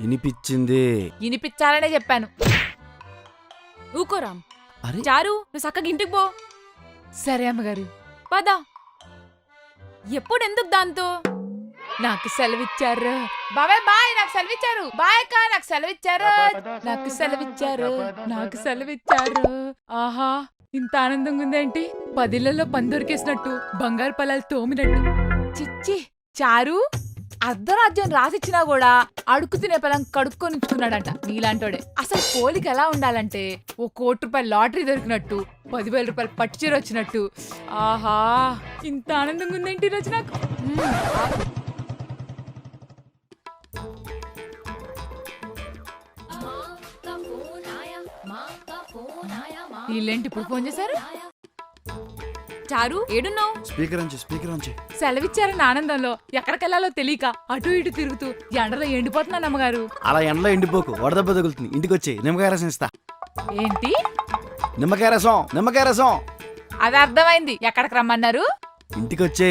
వినిపించింది. వినిపించాలనే చెప్పాను. ఊకోరామ్. అరే చారు నువ్వు చక్కగా ఇంటికి పో. సరే అమ్మగారు. పదా. ఎప్పుడు ఎందుకు దాంతో? నాకు సెలవిచ్చారు బాబాయ్. బాయ్. నాకు సెలవిచ్చారు. బాయ్ అక్క. నాకు సెలవిచ్చారు. నాకు సెలవిచ్చారు. నాకు సెలవిచ్చారు. ఆహా, ఇంత ఆనందంగా ఉందేంటి? 10 పని దొరికేసినట్టు, బంగారు పొలాలు తోమినట్టు. చిచ్చి చారు, అర్ధరాజ్యం రాసిచ్చినా కూడా అడుక్కు తినే పొలం కడుక్కొని ఉంచుకున్నాడంట నీలాంటోడే. అసలు పోలిక ఎలా ఉండాలంటే, ఓ ₹1,00,00,000 లాటరీ దొరికినట్టు, 10,000 రూపాయలు పట్టుచీర వచ్చినట్టు. ఆహా, ఇంత ఆనందంగా ఉందేంటి ఈరోజు నాకు. వీళ్ళేంటి ఇప్పుడు ఫోన్ చేశారు? చారు ఏడున్నావు? స్పీకర్ అంచి. సెలవిచ్చారన్న ఆనందంలో ఎక్కడికెళ్లాలో తెలియక అటు ఇటు తిరుగుతూ ఎండలో ఎండిపోతున్నాను అమ్మగారు. అలా ఎండలో ఎండిపోకు, వడదెబ్బ తగులుతుంది. ఇంటికి వచ్చి నిమ్మకాయ రసం ఇస్తా. ఏంటి? నిమ్మకాయ రసం. అది అర్థమైంది. ఎక్కడికి రమ్మన్నారు? ఇంటికి వచ్చే.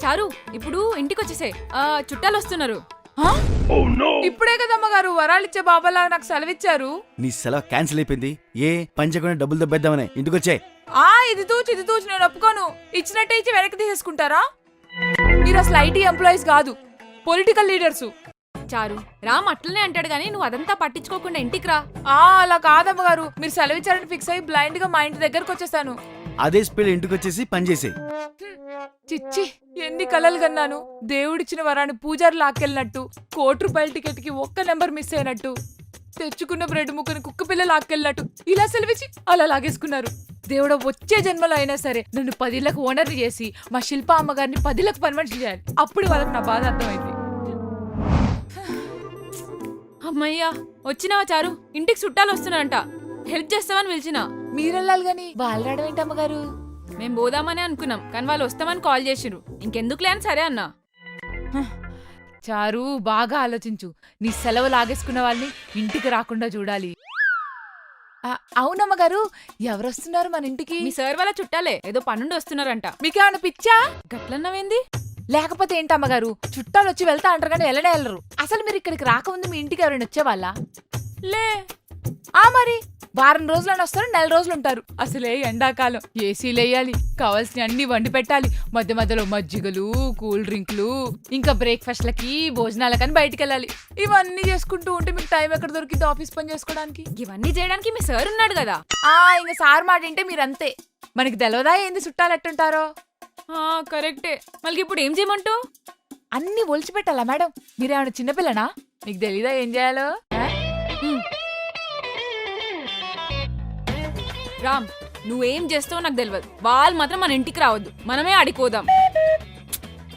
చారు ఇప్పుడు ఇంటికి వచ్చేసే, చుట్టాలు వస్తున్నారు. ఇప్పుడే కదమ్మగారు వరాలిచ్చే బాబాలా నాకు సెలవిచ్చారు. నీ సెలవు క్యాన్సిల్ అయిపోయింది. ఏ పని చేయకుండా డబ్బులు దబ్బేద్దామనే ఇంటికి వచ్చే. ఇది తూచి నేను ఒప్పుకోను. ఇచ్చినట్టే ఇచ్చి వెనక్కి తీసేసుకుంటారా? మీరు అసలు ఐటీ ఎంప్లాయీస్ కాదు, పొలిటికల్ లీడర్స్. చారు రామ్ అట్లనే అంటాడు గానీ నువ్వు అదంతా పట్టించుకోకుండా ఇంటికి రా. అలా కాదమ్మగారు, మీరు సెలవిచ్చారని ఫిక్స్ అయ్యి బ్లైండ్ గా మా ఇంటి దగ్గరకు వచ్చేసాను. అదే స్పీడ్ ఇంటికి వచ్చేసి పని చేసే. చిచ్చి, ఎన్ని కలలు కన్నాను. దేవుడిచ్చిన వరాన్ని పూజారు లాక్కెళ్ళినట్టు, ₹1,00,00,000 టికెట్ కి ఒక్క నెంబర్ మిస్ అయినట్టు, తెచ్చుకున్న బ్రెడ్ ముక్కని కుక్క పిల్ల లాక్కెళ్ళినట్టు ఇలా సెలవిచ్చి అలా లాగేసుకున్నారు. దేవుడు వచ్చే జన్మలో అయినా సరే నన్ను 10 ఇళ్లకు ఓనర్ని చేసి మా శిల్ప అమ్మగారిని 10 ఇళ్లకు పర్మనెంట్ చేయాలి. అప్పుడు వాళ్ళకి నా బాధ అర్థమైంది. అమ్మయ్యా, వచ్చినావా చారు? ఇంటికి చుట్టాలు వస్తున్నారంట, హెల్ప్ చేస్తామని పిలిచినా. మీరెళ్ళాలి గాని వాళ్ళు రావడం ఏంటి అమ్మగారు? మేం పోదామని అనుకున్నాం కానీ వాళ్ళు వస్తామని కాల్ చేసిరు. ఇంకెందుకులే అని సరే అన్నా. చారు, బాగా ఆలోచించు. నీ సెలవు లాగేసుకున్న వాళ్ళని ఇంటికి రాకుండా చూడాలి. అవునమ్మగారు, ఎవరొస్తున్నారు మన ఇంటికి? మీ సార్ వాళ్ళ చుట్టాలే, ఏదో పనుండి వస్తున్నారంట. మీకేమన్నా పిచ్చా? గట్లన్నవేంది? లేకపోతే ఏంటమ్మగారు, చుట్టాలు వచ్చి వెళ్తా అంటారు కానీ వెళ్ళనే వెళ్ళరు. అసలు మీరు ఇక్కడికి రాకముందు మీ ఇంటికి ఎవరైనా వచ్చేవాళ్ళ? లే. మరి వారం రోజులని వస్తారు, 4 రోజులు ఉంటారు. అసలే ఎండాకాలం, ఏసీలు వేయాలి, కావాల్సిన అన్ని వండి పెట్టాలి. మధ్య మధ్యలో మజ్జిగలు, కూల్ డ్రింక్లు, ఇంకా బ్రేక్ఫాస్ట్లకి, భోజనాలకని బయటికి వెళ్ళాలి. ఇవన్నీ చేసుకుంటూ ఉంటే మీకు టైం ఎక్కడ దొరికింది ఆఫీస్ పని చేసుకోవడానికి? ఇవన్నీ చేయడానికి మీ సార్ ఉన్నాడు కదా. ఇంకా సార్ మాట వింటే మీరంతే. మనకి తెలవదా ఏంది చుట్టాలు ఎట్టుంటారో? కరెక్టే. మళ్ళీ ఇప్పుడు ఏం చేయమంటావు? అన్ని ఒలిచిపెట్టాలా మేడం? మీరేమన్నా చిన్నపిల్లనా? మీకు తెలీదా ఏం చేయాలో? రామ్, నువ్వేం చేస్తావో నాకు తెలియదు. వాళ్ళు మాత్రం మన ఇంటికి రావద్దు, మనమే ఆడిపోదాం.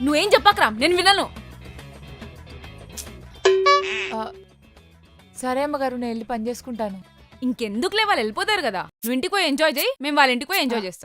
నువ్వేం చెప్పాక రామ్, నేను వినను. సరే అమ్మగారు, నేను వెళ్ళి పని చేసుకుంటాను. ఇంకెందుకులే, వాళ్ళు వెళ్ళిపోతారు కదా. నువ్వు ఇంటికి పోయి ఎంజాయ్ చేయి, మేము వాళ్ళ ఇంటికి పోయి ఎంజాయ్ చేస్తాం.